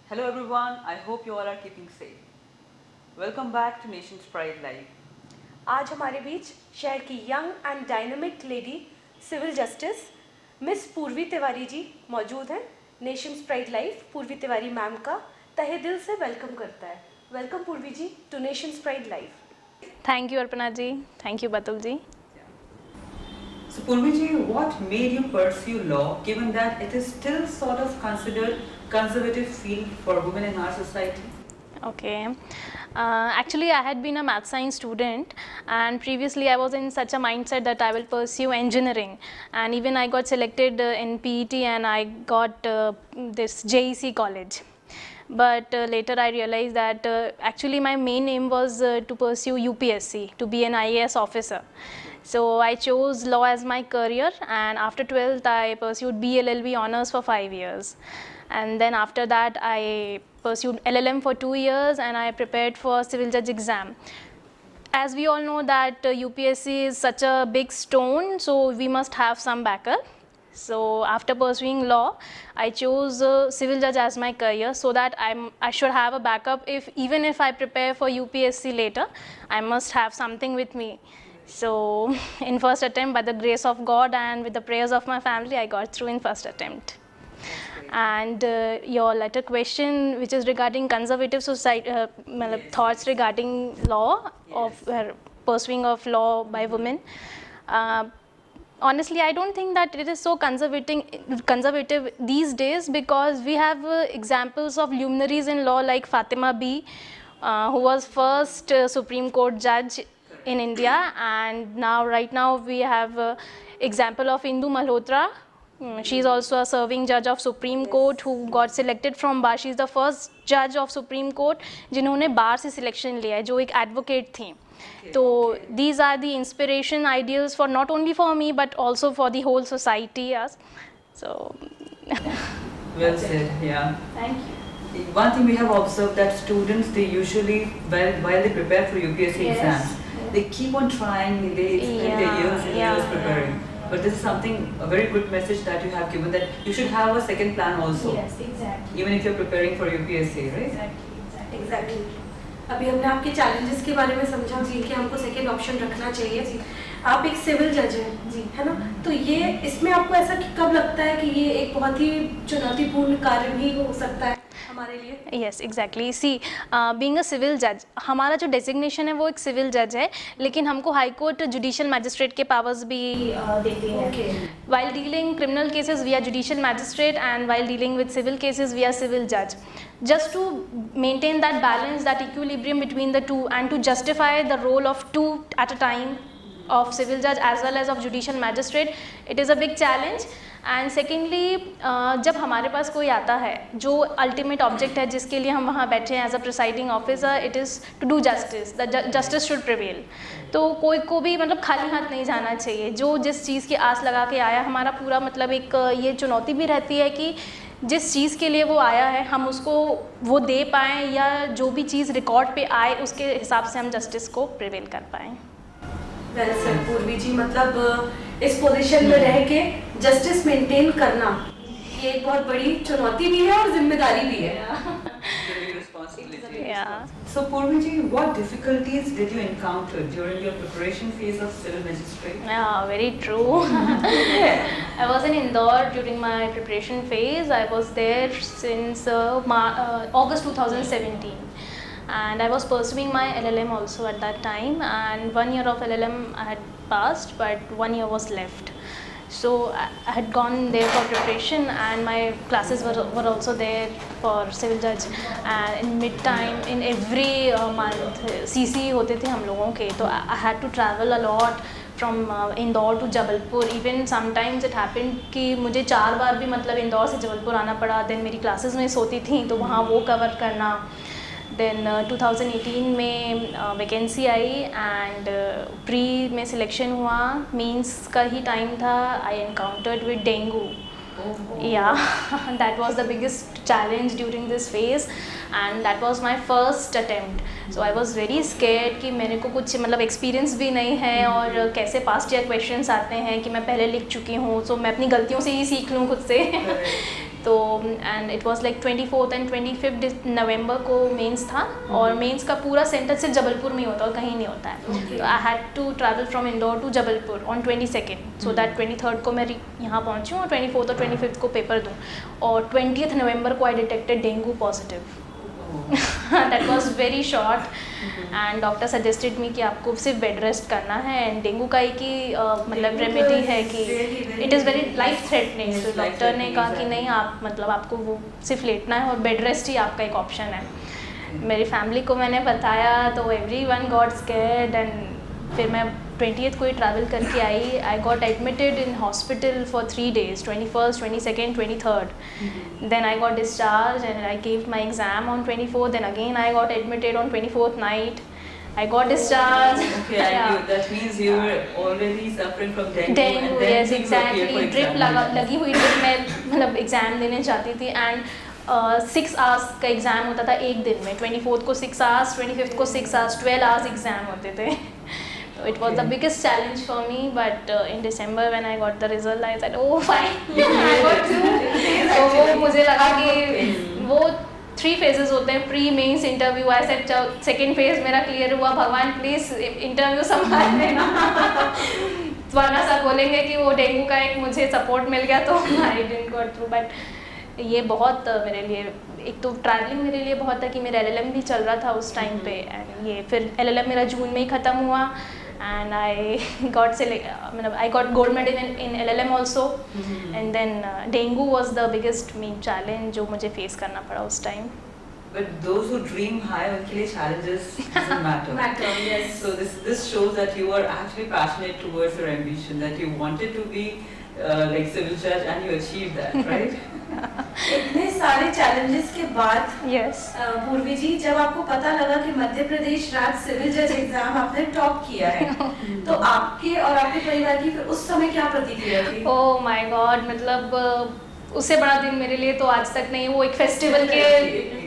Hello everyone, I hope you all are keeping safe. Welcome back to Nation's Pride Live. आज हमारे बीच शहर की young and dynamic lady civil justice miss Purvi Tiwari जी मौजूद हैं। Nations pride live पूर्वी Tiwari ma'am का तहे दिल से वेलकम करता है। Welcome Purvi ji to nation's pride live. Thank you Arpana ji, thank you Batul ji. So Purviji, what made you pursue law given that it is still sort of considered conservative field for women in our society? Okay. Actually, I had been a math science student, and previously I was in such a mindset that I will pursue engineering, and even I got selected in PET and I got this JEC college. But later I realized that actually my main aim was to pursue UPSC, to be an IAS officer. So I chose law as my career, and after 12th I pursued BLLB honors for 5 years. And then after that I pursued LLM for 2 years and I prepared for civil judge exam. As we all know that UPSC is such a big stone, so we must have some backup. So after pursuing law, I chose civil judge as my career so that I should have a backup. Even if I prepare for UPSC later, I must have something with me. So in first attempt, by the grace of God and with the prayers of my family, I got through in first attempt. And your latter question, which is regarding conservative society, thoughts regarding law of pursuing of law by women. Honestly, I don't think that it is so conservative these days, because we have examples of luminaries in law like Fatima B, who was first Supreme Court judge in India, and right now we have example of Indu Malhotra. She is also a serving judge of Supreme Court who got selected from bar. She is the first judge of Supreme Court जिन्होंने बार से selection लिया है, जो एक advocate थी. तो these are the inspiration ideals for not only for me but also for the whole society. Yes. So Well said, yeah. thank you. One thing we have observed that students, they usually, while they prepare for UPSC Yes. exams, they keep on trying, they spend their years and years preparing. But this is something, a very good message that you have given, that you should have a second plan also. Yes, exactly. Even if you're preparing for UPSC, right? Exactly अभी हमने आपके challenges के बारे में समझा जी कि हमको second option रखना चाहिए जी। आप एक सिविल जज हैं जी, है ना? तो ये इसमें आपको ऐसा कब लगता है कि ये एक बहुत ही चुनौतीपूर्ण कार्य भी हो सकता है हमारे लिए? Yes, exactly. See, being a civil judge, हमारा जो डेजिग्नेशन है वो एक सिविल जज है, लेकिन हमको हाई कोर्ट जुडिशियल मैजिस्ट्रेट के पावर्स भी देती है. Okay. While dealing criminal cases, we are judicial magistrate, and while dealing with civil cases, we are civil judge. Just to maintain that balance, that equilibrium between the two, and to justify the role of two at a time, of civil judge as well as of judicial magistrate, it is a big challenge. And secondly, जब हमारे पास कोई आता है जो ultimate object है जिसके लिए हम वहाँ बैठे हैं as a presiding officer, it is to do justice, the justice should prevail. तो कोई को भी मतलब खाली हाथ नहीं जाना चाहिए. जो जिस चीज़ की आस लगा के आया, हमारा पूरा मतलब एक ये चुनौती भी रहती है कि जिस चीज़ के लिए वो आया है हम उसको वो दे पाएँ, या जो भी चीज़ रिकॉर्ड पे आए उसके हिसाब से हम जस्टिस को प्रिवेल कर पाएँ. वेल सर पूर्वी जी, मतलब इस पोजीशन में रह के जस्टिस मेंटेन करना ये एक बहुत बड़ी चुनौती भी है और जिम्मेदारी भी है. Very responsibility. Yeah. So Purviji, what difficulties did you encounter during your preparation phase of civil magistrate? Yeah, very true. I was in Indore during my preparation phase. I was there since August 2017. And I was pursuing my LLM also at that time, and 1 year of LLM I had passed, but 1 year was left. So I had gone there for preparation, and my classes were also there for civil judge. And in mid time, in every month CC होते थे हम लोगों के, तो I had to travel a lot from Indore to Jabalpur. Even sometimes it happened कि मुझे 4 बार भी मतलब इंदौर से जबलपुर आना पड़ा. Then मेरी classes मिस होती थी, तो वहाँ वो कवर करना. देन 2018 में वैकेंसी आई, एंड प्री में सिलेक्शन हुआ. मीन्स का ही टाइम था. आई एनकाउंटर्ड विद डेंगू. या that was the biggest challenge during this phase, and that was my first attempt. So I was very scared कि मेरे को कुछ मतलब एक्सपीरियंस भी नहीं है, और कैसे पास्ट ईयर क्वेश्चंस आते हैं कि मैं पहले लिख चुकी हूँ, सो मैं अपनी गलतियों से ही सीख लूँ खुद से. तो and it was like 24th and 25th नवंबर को मेंस था और मेंस का पूरा सेंटर सिर्फ जबलपुर में ही होता है और कहीं नहीं होता है। तो I had to travel from Indore to Jabalpur on 22nd, so that 23rd को मैं यहाँ पहुँचूँ और 24th और 25th को पेपर दूँ। और 20th नवंबर को I detected dengue positive. That was very short and doctor suggested me कि आपको सिर्फ बेड रेस्ट करना है एंड डेंगू का एक ही मतलब रेमेडी है कि it is very life threatening. तो डॉक्टर ने कहा कि नहीं आप मतलब आपको वो सिर्फ लेटना है और बेड रेस्ट ही आपका एक ऑप्शन है। मेरी फैमिली को मैंने बताया तो everyone got scared and फिर मैं 20th को ही ट्रैवल करके आई। I got admitted in hospital for 3 days, 21st, 22nd, 23rd. Then I got discharged and I gave my exam on 24th. Then again I got admitted on 24th night. I got discharged. Okay, and that means you were already suffering from dengue. Dengue, and then yes, you were here for exactly. Drip लगी हुई drip में मतलब exam देने जाती थी and 6 hours का exam होता था एक दिन में। 24th को 6 hours, 25th को 6 hours, 12 hours एग्ज़ाम होते थे। So it was the biggest challenge for me, but in December when I got the result, I said, oh fine, I got through. तो वो मुझे लगा कि वो 3 phases होते हैं, pre mains interview. I said second phase मेरा clear हुआ, भगवान प्लीज़ इंटरव्यू संभाल लेना वरना सब बोलेंगे कि वो डेंगू का एक मुझे सपोर्ट मिल गया। तो I didn't go through, but ये बहुत मेरे लिए एक तो ट्रैवलिंग मेरे लिए बहुत था कि मेरा LLM भी चल रहा था उस टाइम पे एंड ये फिर LLM मेरा जून में ही ख़त्म हुआ एंड आई गॉट मतलब I got gold medal in LLM also and then dengue was the biggest main challenge जो मुझे फेस करना पड़ा उस time. But those who dream high, उनके लिए challenges doesn't matter. Yes. So this shows that you are actually passionate towards your ambition, that you wanted to be like civil judge and you achieved that, right? इतने सारे challenges के बाद yes पूर्वी जी जब आपको पता लगा कि मध्य प्रदेश राज्य सिविल जज एग्जाम आपने टॉप किया है तो आपके और आपके परिवार की फिर उस समय क्या प्रतिक्रिया थी? ओह माय गॉड, मतलब उससे बड़ा दिन मेरे लिए तो आज तक नहीं, वो एक फेस्टिवल के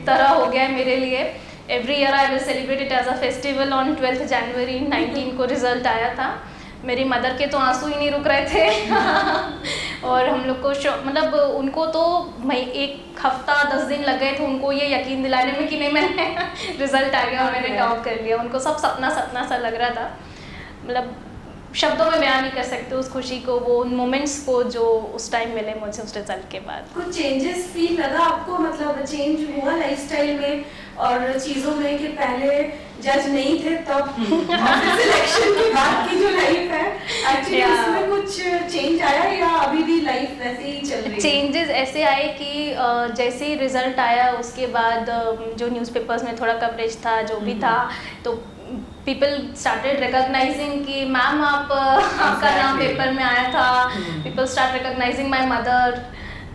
तरह हो गया है मेरे लिए। Every year I will celebrate it as a festival. On 12th January 19 को रिजल्ट आया था। मेरी मदर के तो आंसू ही नहीं रुक रहे थे और हम लोग को मतलब उनको तो एक हफ्ता 10 दिन लग गए थे उनको ये यकीन दिलाने में कि नहीं मैंने रिजल्ट आ गया और मैंने टॉप कर लिया। उनको सब सपना सपना सा लग रहा था, मतलब शब्दों में बयान नहीं कर सकते उस खुशी को, वो उन मोमेंट्स को जो उस टाइम मिले मुझे उस रिजल्ट के बाद। कुछ चेंजेस फील लगा आपको, मतलब चेंज हुआ लाइफस्टाइल में और चीज़ों में कि पहले जज नहीं थे तब सिलेक्शन के बाद की जो लाइफ है एक्चुअली उसमें कुछ चेंज आया या अभी भी लाइफ वैसे ही चल रही है? चेंजेस ऐसे आए कि जैसे ही रिजल्ट आया उसके बाद जो न्यूज़पेपर्स में थोड़ा कवरेज था जो भी था तो पीपल स्टार्टेड रिकॉग्नाइजिंग कि मैम आपका नाम पेपर में आया था। People start recognising my mother.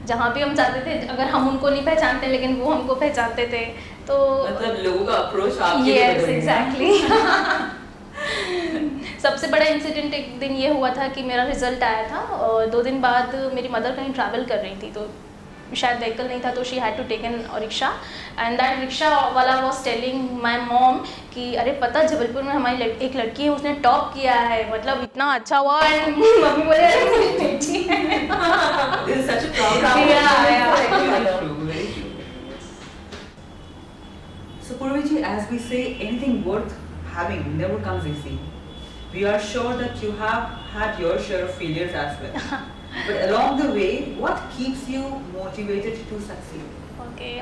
जहाँ भी हम जाते थे अगर हम उनको नहीं पहचानते लेकिन वो हमको पहचानते थे तो मतलब लोगों का अप्रोच आपके लिए यस बदल गया। एग्जैक्टली। सबसे बड़ा इंसिडेंट एक दिन ये हुआ था कि मेरा रिजल्ट आया था और 2 दिन बाद मेरी मदर कहीं ट्रैवल कर रही थी तो शायद व्हीकल नहीं था तो she had to take an rickshaw and that rickshaw वाला वाज टेलिंग माय मॉम कि अरे पता जबलपुर में हमारी एक लड़की है उसने टॉप किया है, मतलब इतना अच्छा हुआ एंड मम्मी बोले अरे मेरी बेटी है। This is such a proud moment. Yeah. Very true, very true. So Purvi, as we say, anything worth having never comes easy. We are sure that you have had your share of failures as well. But along the way, what keeps you motivated to succeed? Okay.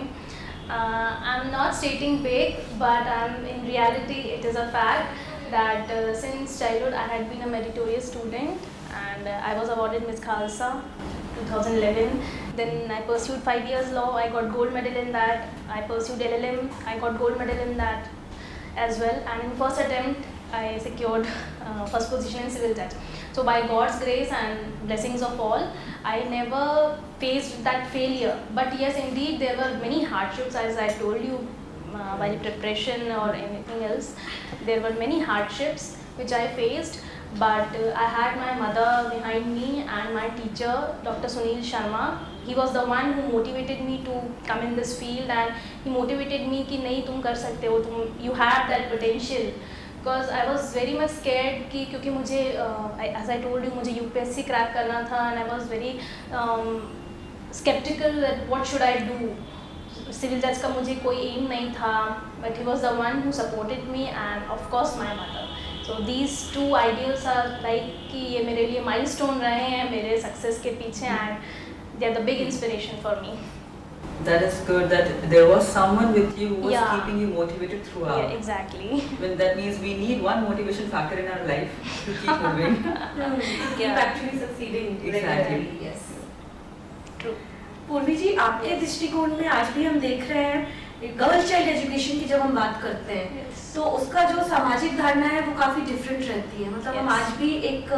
I'm not stating big, but in reality, it is a fact that since childhood I had been a meritorious student and I was awarded Miss Khalsa 2011. Then I pursued 5 years law, I got gold medal in that. I pursued LLM, I got gold medal in that as well. And in first attempt, I secured first position in civil judge. So by God's grace and blessings of all, I never faced that failure. But yes, indeed, there were many hardships as I told you while preparation or anything else. There were many hardships which I faced. But I had my mother behind me and my teacher, Dr. Sunil Sharma. He was the one who motivated me to come in this field and he motivated me कि नहीं तुम कर सकते हो, you have that potential. Because I was very much scared कि क्योंकि मुझे as I told you मुझे UPSC क्रैक करना था and I was very skeptical that what should I do. Civil जज का मुझे कोई एम नहीं था, but he was the one who supported me and of course my mother. So these two ideals are like कि ये मेरे लिए माइलस्टोन रहे हैं मेरे सक्सेस के पीछे, and they are the big inspiration for me. That is good that there was someone with you who was Yeah. keeping you motivated throughout. Yeah, exactly. Well, that means we need one motivation factor in our life to keep moving. keep actually succeeding Exactly. regularly. Yes. True. पूर्वी जी, आपके दृष्टिकोण में आज भी हम देख रहे हैं गर्ल चाइल्ड एजुकेशन की जब हम बात करते हैं Yes. तो उसका जो सामाजिक धारणा है वो काफी डिफरेंट रहती है. मतलब हम Yes. आज भी एक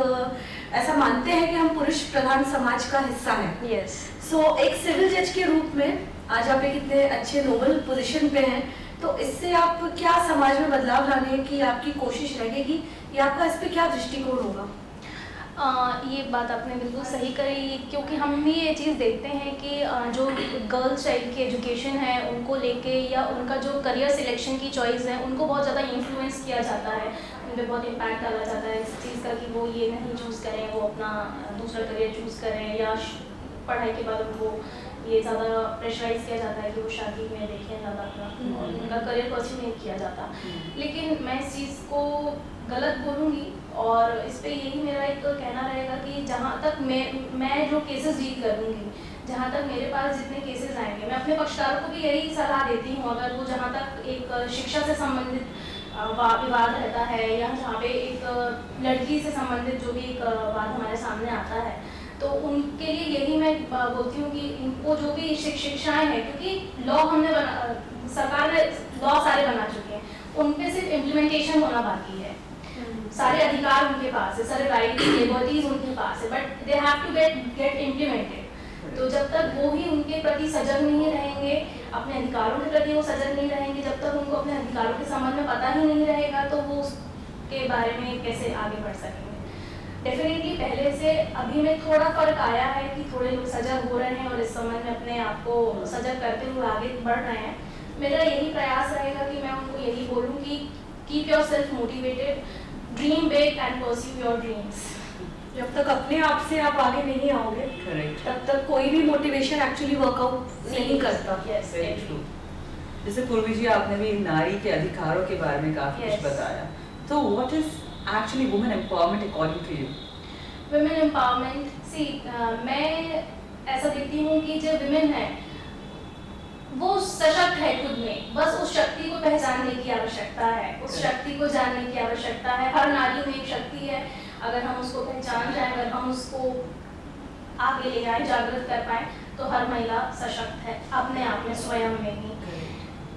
ऐसा मानते हैं कि हम पुरुष प्रधान समाज का हिस्सा हैं. Yes. सो एक सिविल जज के रूप में आज आप एक इतने अच्छे नोबल पोजीशन पे हैं, तो इससे आप क्या समाज में बदलाव लाने की आपकी कोशिश रहेगी या आपका इस पे क्या दृष्टिकोण होगा? ये बात आपने बिल्कुल सही करी, क्योंकि हम भी ये चीज़ देखते हैं कि जो गर्ल चाइल्ड की एजुकेशन है उनको लेके या उनका जो करियर सिलेक्शन की चॉइस है उनको बहुत ज़्यादा इन्फ्लुएंस किया जाता है, उन पर बहुत इम्पैक्ट डाला जाता है इस चीज़ का कि वो ये नहीं चूज़ करें, वो अपना दूसरा करियर चूज़ करें, या पढ़ाई के बाद उनको ये ज़्यादा प्रेशराइज किया जाता है कि वो शादी में देखें ज़्यादा अपना और उनका करियर परस्यू नहीं किया जाता. लेकिन मैं इस चीज़ को गलत बोलूँगी और इस पे यही मेरा एक कहना रहेगा कि जहाँ तक मैं जो केसेस डील करूँगी, जहाँ तक मेरे पास जितने केसेस आएंगे, मैं अपने पक्षकार को भी यही सलाह देती हूँ, अगर वो जहाँ तक एक शिक्षा से संबंधित विवाद रहता है या जहाँ पे एक लड़की से संबंधित जो भी एक वाद हमारे सामने आता है, तो उनके लिए यही मैं बोलती हूँ कि इनको जो भी शिक्षाएं हैं, क्योंकि लॉ सरकार ने लॉ सारे बना चुके हैं, उन पे सिर्फ इम्प्लीमेंटेशन होना बाकी है. सारे अधिकार उनके पास है, सारे राइट्स लिबर्टीज उनके पास है, but they have to get implemented. तो जब तक वो ही उनके प्रति सजग नहीं रहेंगे, अपने अधिकारों के प्रति वो सजग नहीं रहेंगे, जब तक उनको अपने अधिकारों के संबंध में पता ही नहीं रहेगा, तो वो उसके बारे में कैसे आगे बढ़ सकेंगे. डेफिनेटली पहले से अभी में थोड़ा फर्क आया है कि थोड़े लोग सजग हो रहे हैं और इस संबंध में अपने आप को सजग करते हुए आगे बढ़ रहे हैं. मेरा यही प्रयास रहेगा कि मैं उनको यही बोलूँ कि keep your self motivated, dream big and pursue your dreams. जब तक अपने आप से आप आगे नहीं आओगे Correct. तब तक कोई भी मोटिवेशन एक्चुअली वर्कआउट नहीं करता. Yes, Very very true. जैसे पूर्वी जी आपने भी नारी के अधिकारों के बारे में काफी Yes. कुछ बताया, तो what is actually women empowerment according to you? Women empowerment, मैं ऐसा देखती हूँ कि जो विमेन है वो सशक्त है खुद में, बस उस शक्ति को पहचानने की आवश्यकता है, उस शक्ति को जानने की आवश्यकता है. हर नारी में एक शक्ति है, अगर हम उसको पहचान जाए, अगर हम उसको आगे ले आए, जागृत कर पाए, तो हर महिला सशक्त है अपने आप में, स्वयं में ही.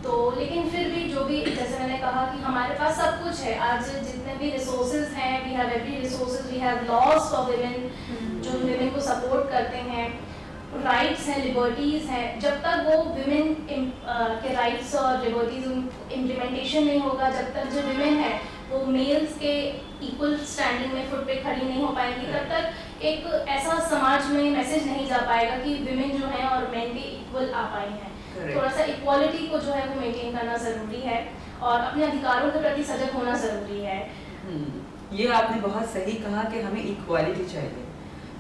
तो लेकिन फिर भी जो भी, जैसे मैंने कहा कि हमारे पास सब कुछ है, आज जितने भी रिसोर्सेज हैं, we have every resources, we have laws for women जो विमेन को सपोर्ट करते हैं, राइट्स हैं, लिबर्टीज हैं. जब तक वो विमेन के राइट्स और लिबर्टीज इम्प्लीमेंटेशन नहीं होगा, जब तक जो विमेन है वो मेल्स के इक्वल स्टैंडिंग में फुट पे खड़ी नहीं हो पाएंगी, तब तक एक ऐसा समाज में मैसेज नहीं जा पाएगा कि विमेन जो है और मेन भी इक्वल आ पाई हैं. थोड़ा सा इक्वालिटी को जो है वो मेंटेन करना ज़रूरी है और अपने अधिकारों के प्रति सजग होना ज़रूरी है. ये आपने बहुत सही कहा कि हमें इक्वालिटी चाहिए.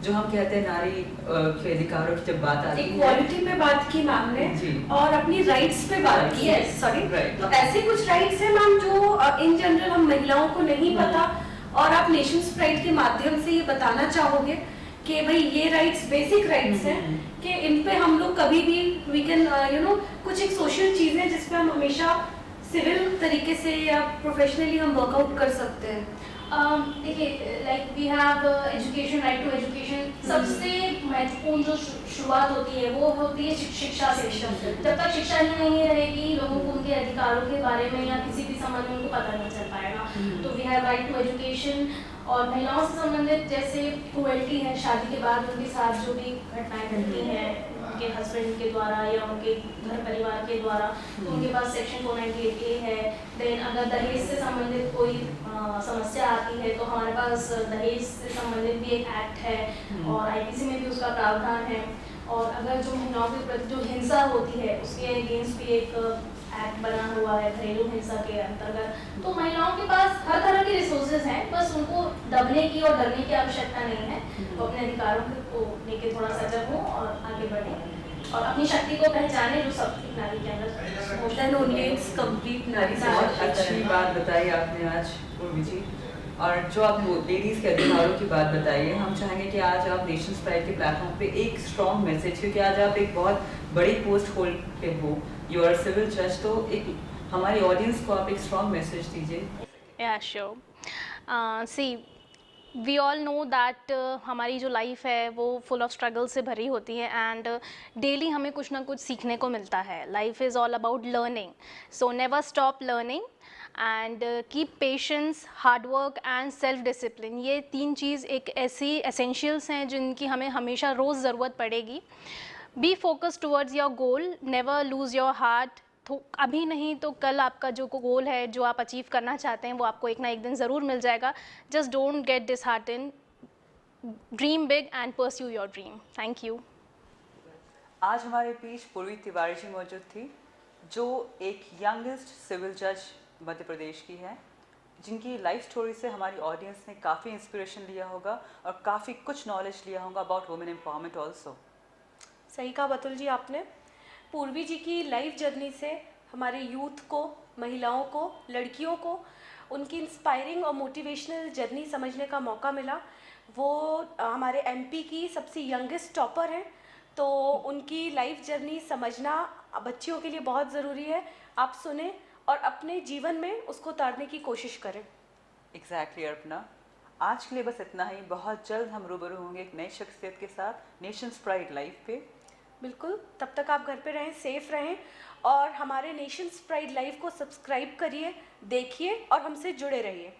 जो हम कहते हैं नारी के अधिकारों की जब बात आती है, इक्वालिटी पे बात की मैम ने जी. और अपनी राइट्स पे बात की है. Sorry, Right. तो ऐसे कुछ राइट्स हैं मैम जो इन जनरल हम महिलाओं को नहीं पता, और आप नेशंस प्राइड के माध्यम से ये बताना चाहोगे कि भाई ये राइट्स बेसिक राइट्स हैं कि इन पे हम लोग कभी भी वी कैन कुछ एक सोशल चीजें जिस पे हम हमेशा सिविल तरीके से या प्रोफेशनली हम वर्कआउट कर सकते हैं. देखिए, like we have education, right to education. सबसे महत्वपूर्ण जो शुरुआत होती है वो होती है शिक्षा से. जब तक शिक्षा ही नहीं रहेगी, लोगों को उनके अधिकारों के बारे में या किसी भी संबंध में उनको पता नहीं चल पाएगा. तो we have right to education. और महिलाओं से संबंधित जैसे क्रुएल्टी है, शादी के बाद उनके साथ जो भी घटनाएं घटती हैं उनके हस्बैंड के द्वारा या उनके घर परिवार के द्वारा, तो उनके पास सेक्शन 498A है. देन अगर दहेज से संबंधित कोई समस्या आती है तो हमारे पास दहेज से संबंधित भी एक एक्ट है और IPC में भी उसका प्रावधान है. और अगर जो महिलाओं के प्रति जो हिंसा होती है उसके अगेंस्ट भी एक एक्ट बना हुआ है घरेलू हिंसा के अंतर्गत. तो महिलाओं के पास हर तरह के रिसोर्सेज हैं, बस उनको दबने की और डरने की आवश्यकता नहीं है. तो अपने अधिकारों को लेके थोड़ा सजग हो और आगे बढ़े. और अपनी शक्ति को पहचाने जो सब एक नारी के अंदर होता Then only it's complete नारी बहुत समाज। अच्छी बात बताई आपने आज पूर्वी जी, और जो आपने लेडीज़ के अधिकारों की बात बताई है, हम चाहेंगे कि आज आप नेशंस प्राइड के प्लेटफॉर्म पे एक स्ट्रॉन्ग मैसेज, क्योंकि आज आप एक बहुत बड़ी पोस्ट होल्ड पे हो, यू आर सिविल जज, तो एक हमारी ऑडियंस को आप एक स्ट्रॉन्ग मैसेज दीजिए। Yeah, sure. See, we all know that हमारी जो लाइफ है वो फुल ऑफ स्ट्रगल से भरी होती है एंड डेली हमें कुछ ना कुछ सीखने को मिलता है. Life is all about learning, so never stop learning and keep patience, hard work and self discipline. ये 3 चीज़ एक ऐसी एसेंशियल्स हैं जिनकी हमें हमेशा रोज़ ज़रूरत पड़ेगी. B focus towards your goal, never lose your heart. तो अभी नहीं तो कल आपका जो गोल है, जो आप अचीव करना चाहते हैं, वो आपको एक ना एक दिन ज़रूर मिल जाएगा. Just don't get disheartened, dream big and pursue your dream. Thank you. आज हमारे बीच पूर्वी तिवारी जी मौजूद थी, जो एक यंगेस्ट सिविल जज मध्य प्रदेश की है, जिनकी लाइफ स्टोरी से हमारी ऑडियंस ने काफ़ी इंस्पिरेशन लिया होगा और काफ़ी कुछ नॉलेज लिया होगा अबाउट वुमेन एम्पावरमेंट ऑल्सो. सही कहा बतुल जी आपने. पूर्वी जी की लाइफ जर्नी से हमारे यूथ को, महिलाओं को, लड़कियों को उनकी इंस्पायरिंग और मोटिवेशनल जर्नी समझने का मौका मिला. वो हमारे एमपी की सबसे यंगेस्ट टॉपर हैं, तो उनकी लाइफ जर्नी समझना बच्चियों के लिए बहुत ज़रूरी है. आप सुने और अपने जीवन में उसको उतारने की कोशिश करें. एग्जैक्टली अर्पना, आज के लिए बस इतना ही. बहुत जल्द हम रूबरू होंगे एक नई शख्सियत के साथ नेशंस प्राइड लाइव पे. बिल्कुल, तब तक आप घर पे रहें, सेफ रहें और हमारे नेशंस प्राइड लाइव को सब्सक्राइब करिए, देखिए और हमसे जुड़े रहिए.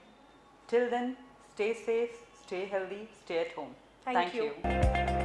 Till then, stay safe, stay healthy, stay at home. Thank you.